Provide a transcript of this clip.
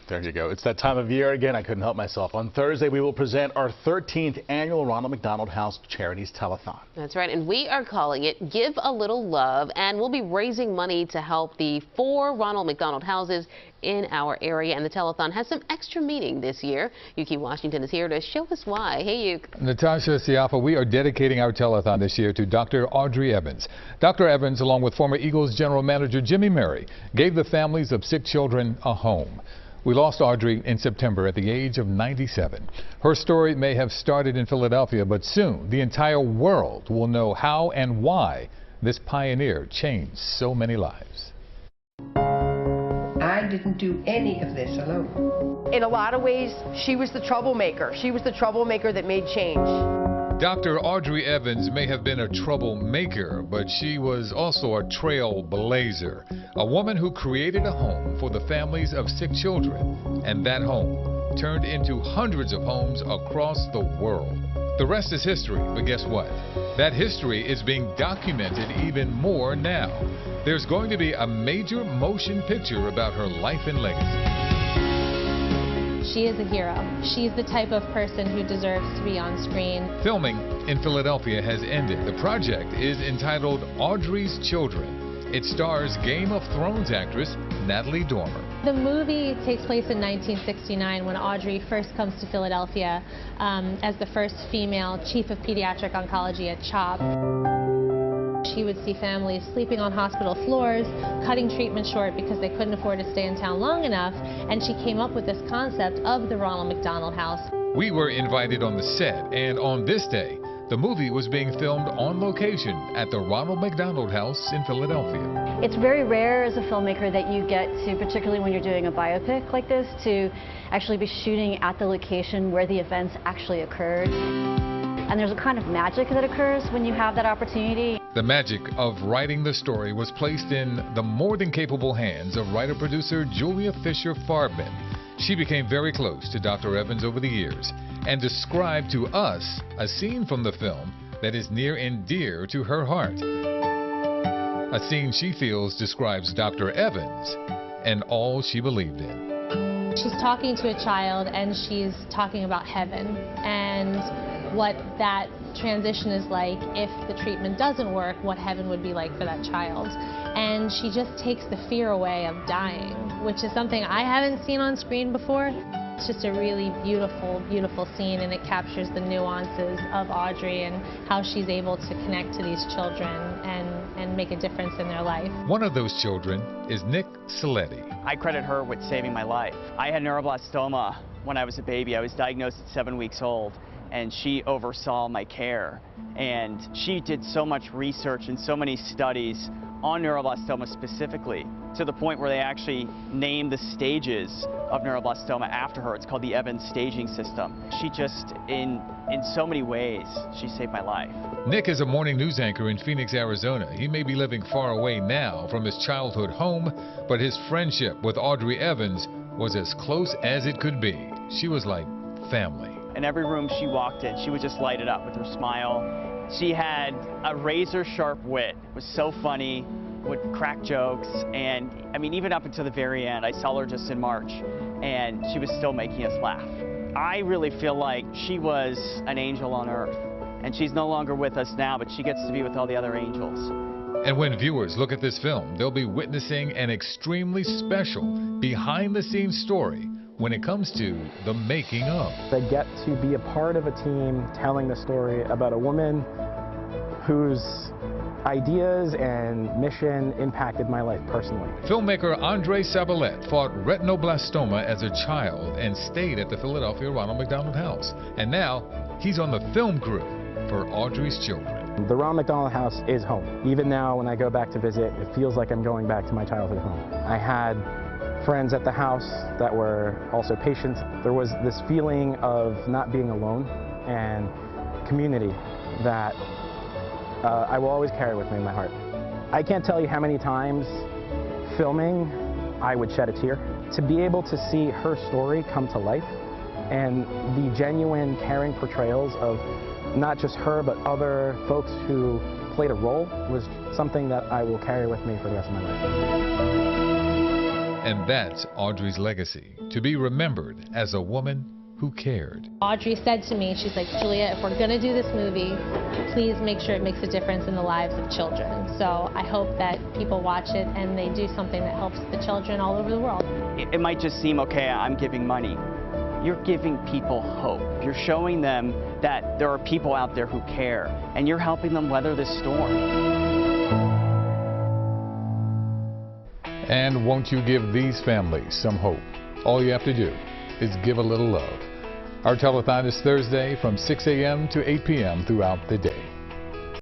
There you go. It's that time of year again. I couldn't help myself. On Thursday, we will present our 13th annual Ronald McDonald House Charities Telethon. That's right, and we are calling it Give a Little Love, and we'll be raising money to help the 4 Ronald McDonald houses in our area, and the telethon has some extra meaning this year. Ukee Washington is here to show us why. Hey, Uke. Natasha Siafa, we are dedicating our telethon this year to Dr. Audrey Evans. Dr. Evans, along with former Eagles general manager Jimmy Murray, gave the families of sick children a home. We lost Audrey in September at the age of 97. Her story may have started in Philadelphia, but soon the entire world will know how and why this pioneer changed so many lives. I didn't do any of this alone. In a lot of ways, she was the troublemaker. She was the troublemaker that made change. Dr. Audrey Evans may have been a troublemaker, but she was also a trailblazer, a woman who created a home for the families of sick children, and that home turned into hundreds of homes across the world. The rest is history, but guess what? That history is being documented even more now. There's going to be a major motion picture about her life and legacy. She is a hero. She's the type of person who deserves to be on screen. Filming in Philadelphia has ended. The project is entitled Audrey's Children. It stars Game of Thrones actress Natalie Dormer. The movie takes place in 1969 when Audrey first comes to Philadelphia as the first female chief of pediatric oncology at CHOP. She would see families sleeping on hospital floors, cutting treatment short because they couldn't afford to stay in town long enough, and she came up with this concept of the Ronald McDonald House. We were invited on the set, and on this day, the movie was being filmed on location at the Ronald McDonald House in Philadelphia. It's very rare as a filmmaker that you get to, particularly when you're doing a biopic like this, to actually be shooting at the location where the events actually occurred. And there's a kind of magic that occurs when you have that opportunity. The magic of writing the story was placed in the more than capable hands of writer-producer Julia Fisher-Farbman. She became very close to Dr. Evans over the years and described to us a scene from the film that is near and dear to her heart. A scene she feels describes Dr. Evans and all she believed in. She's talking to a child and she's talking about heaven and what that transition is like if the treatment doesn't work, what heaven would be like for that child. And she just takes the fear away of dying, which is something I haven't seen on screen before. It's just a really beautiful, beautiful scene, and it captures the nuances of Audrey and how she's able to connect to these children and make a difference in their life. One of those children is Nick Saletti. I credit her with saving my life. I had neuroblastoma when I was a baby. I was diagnosed at 7 weeks old, and she oversaw my care. And she did so much research and so many studies on neuroblastoma specifically, to the point where they actually named the stages of neuroblastoma after her. It's called the Evans staging system. She just, in so many ways, she saved my life. Nick is a morning news anchor in Phoenix, Arizona. He may be living far away now from his childhood home, but his friendship with Audrey Evans was as close as it could be. She was like family. In every room she walked in, she would just light it up with her smile. She had a razor-sharp wit, was so funny, would crack jokes, and I mean, even up until the very end, I saw her just in March, and she was still making us laugh. I really feel like she was an angel on earth, and she's no longer with us now, but she gets to be with all the other angels. And when viewers look at this film, they'll be witnessing an extremely special behind-the-scenes story when it comes to the making of. They get to be a part of a team telling the story about a woman whose ideas and mission impacted my life personally. Filmmaker Andre Sabalet fought retinoblastoma as a child and stayed at the Philadelphia Ronald McDonald House. And now he's on the film crew for Audrey's Children. The Ronald McDonald House is home. Even now when I go back to visit, it feels like I'm going back to my childhood home. I had friends at the house that were also patients. There was this feeling of not being alone and community that I will always carry with me in my heart. I can't tell you how many times filming I would shed a tear. To be able to see her story come to life and the genuine caring portrayals of not just her but other folks who played a role was something that I will carry with me for the rest of my life. And that's Audrey's legacy, to be remembered as a woman who cared. Audrey said to me, she's like, Julia, if we're going to do this movie, please make sure it makes a difference in the lives of children. So I hope that people watch it and they do something that helps the children all over the world. It might just seem, okay, I'm giving money. You're giving people hope. You're showing them that there are people out there who care, and you're helping them weather this storm. And won't you give these families some hope? All you have to do is give a little love. Our telethon is Thursday from 6 a.m. to 8 p.m. throughout the day.